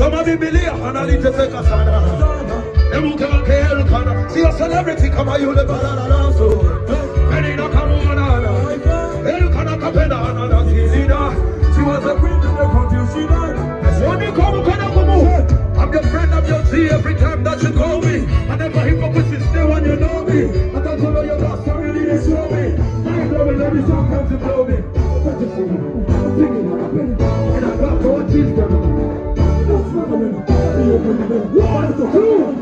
Some of the Biblia analiteseka sana. Emuke makel kana. See a celebrity kama yule balala so. Benina kamuana. El kana kapena na zizida. She was a queen of the country. She died. When you come kana kumu. I'm your friend, I'm your G every time that you call me. I never hypocrisy stay when you know me. I thought you know your last time really didn't show me. I love it every song comes to blow me. I'm singing and I got more cheese than one, two,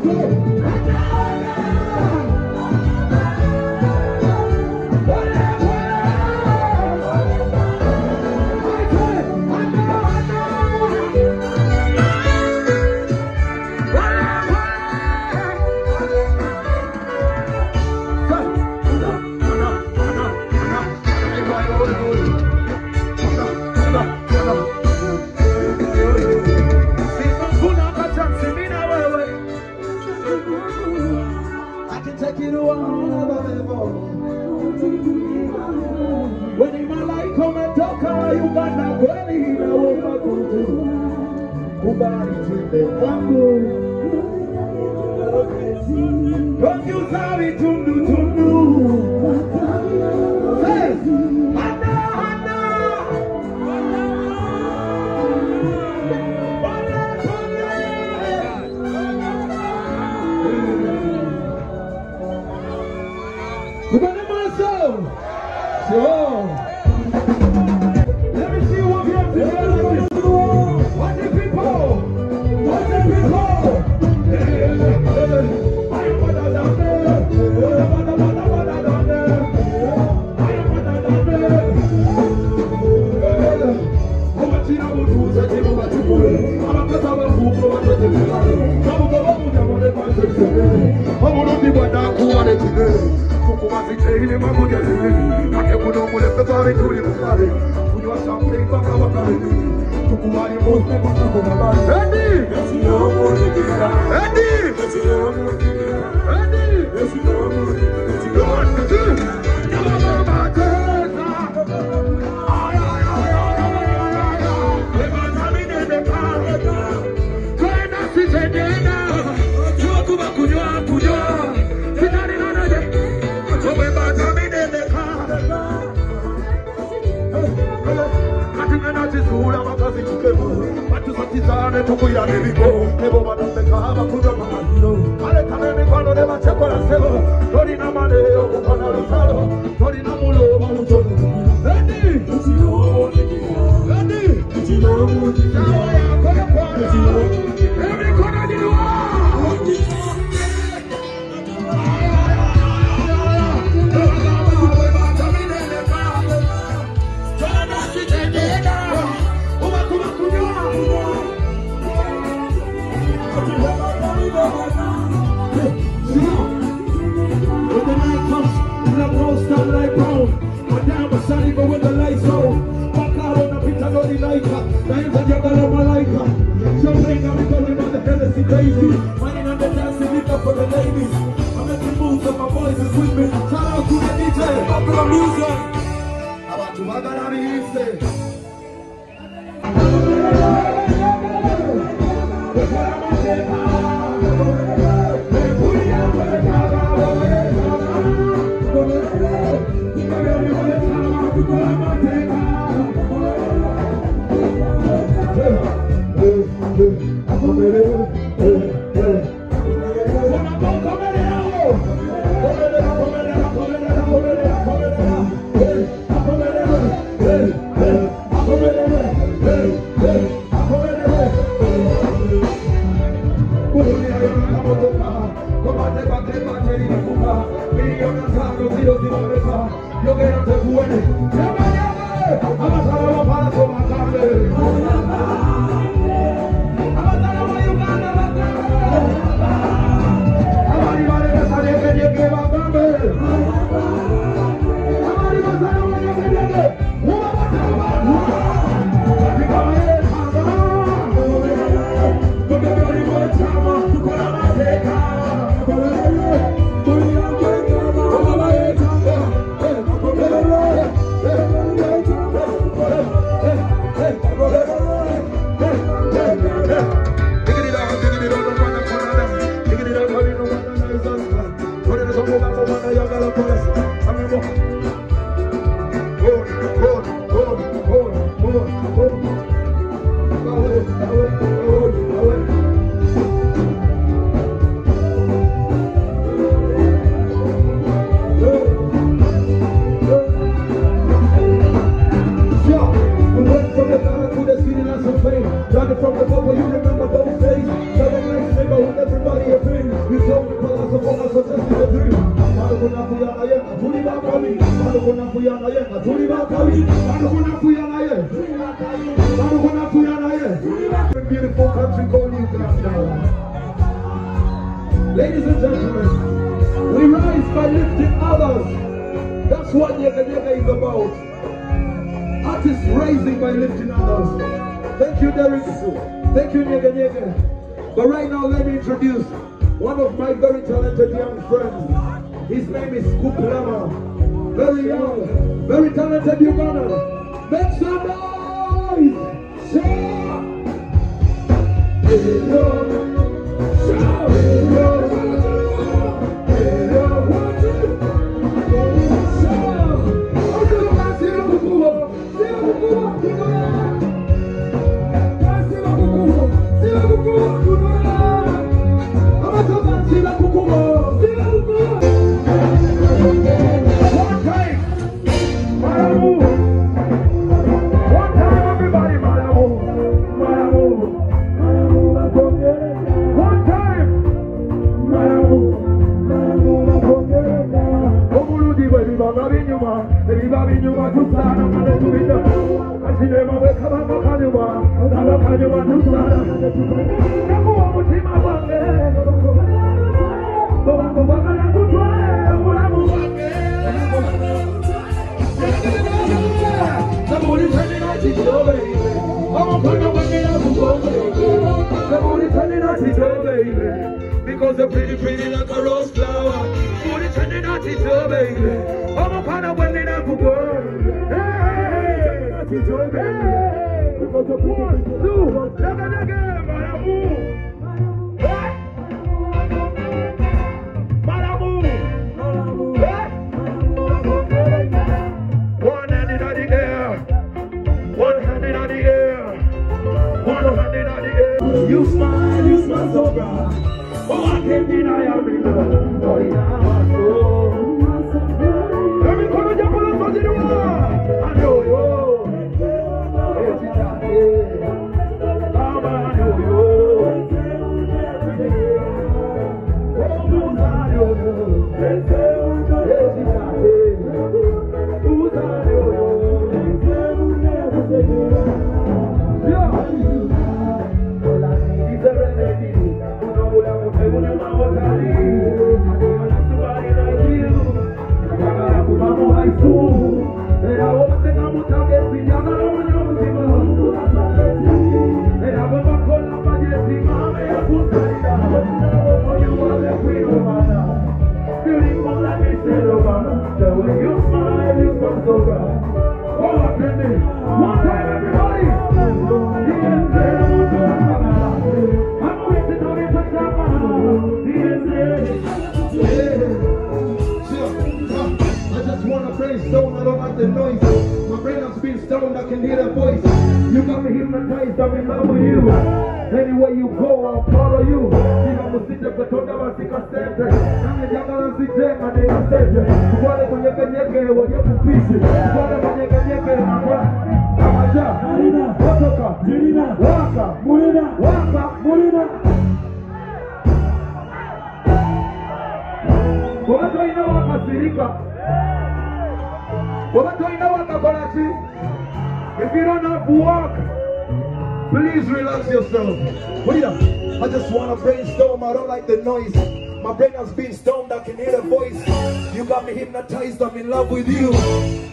From the bubble, you remember those days. Selling like nigga with everybody a dream. You told me fellas of all us are just a dream. Malukuna Fuyana Yen, Atuli Bakami. Malukuna Fuyana Yen, Atuli Bakami. Malukuna Fuyana Yen. Malukuna Fuyana Yen. Beautiful country called Uganda. Ladies and gentlemen, we rise by lifting others. That's what Nyega Nyega is about. Artists rising by lifting others. Thank you, Derek. Thank you, Nyega Nyega. But right now, let me introduce one of my very talented young friends. His name is Scoop Lama. Very young, very talented Ugandan. Make some noise! Shout! Because they're pretty, pretty like a rose flower. Booty turning out to show, baby. I'm a part of when they don't go. Hey, because they're pretty, pretty. One hand in the air. One hand in the air. One hand in the air. You smile so bright. Oh, I can't deny your reason. Oh, yeah, every corner you put us on the wall. I know you. I'm in love with you. Anywhere you go, I'll follow you. I'm a sister, but don't ever think I said that. I'm a young and sick, and they are said that. What if you can get what you're fishing? What if you can get Amaja, Watoka, Waka, Mulina, Waka, Mulina. What do you know about Sirika? What do you know about Balachi? If you don't have to walk, please relax yourself. Wait up. I just want to brainstorm. I don't like the noise. My brain has been stoned. I can hear the voice. You got me hypnotized. I'm in love with you.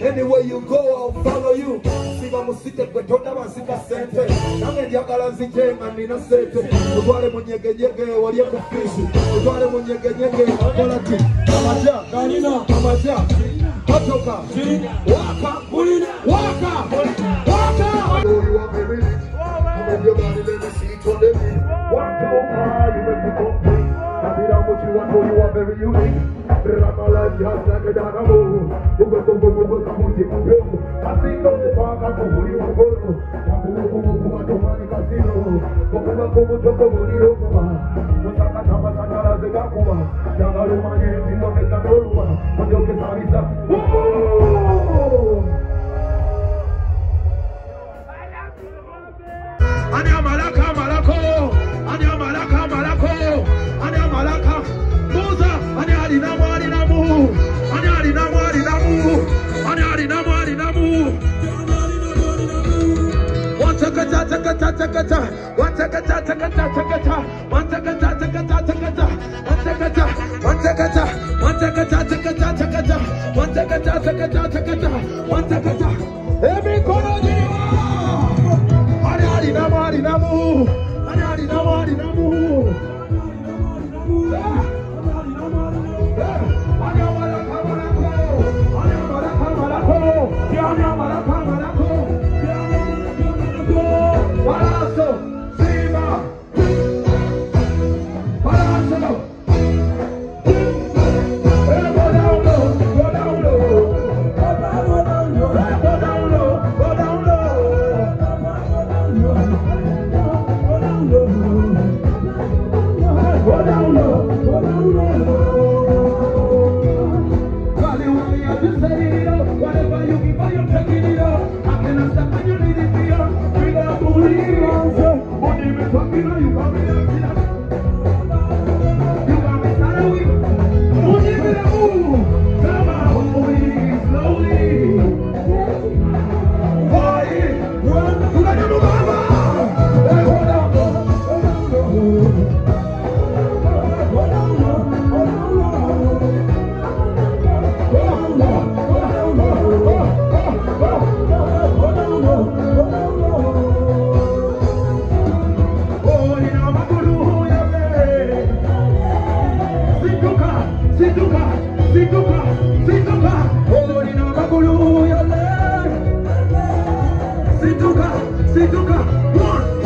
Anywhere you go, I'll follow you. Siva musite kwetonda masika sente. Nange njagala nzichenga nina sente. Utwale munyege nyege waliye kufishi. Utwale munyege nyege akolati. Amaja, Kanina, Amaja. Watoka, Waka, Mulina, Waka, Waka. You are very rich. Move your body, let me see it on the beat. One, two, you make me complete. I did how much you want, so you are very unique. My life just like a dynamo. You go to go, come on, take a pill. I think on the park, I go, you go. Every corner Situka, 1,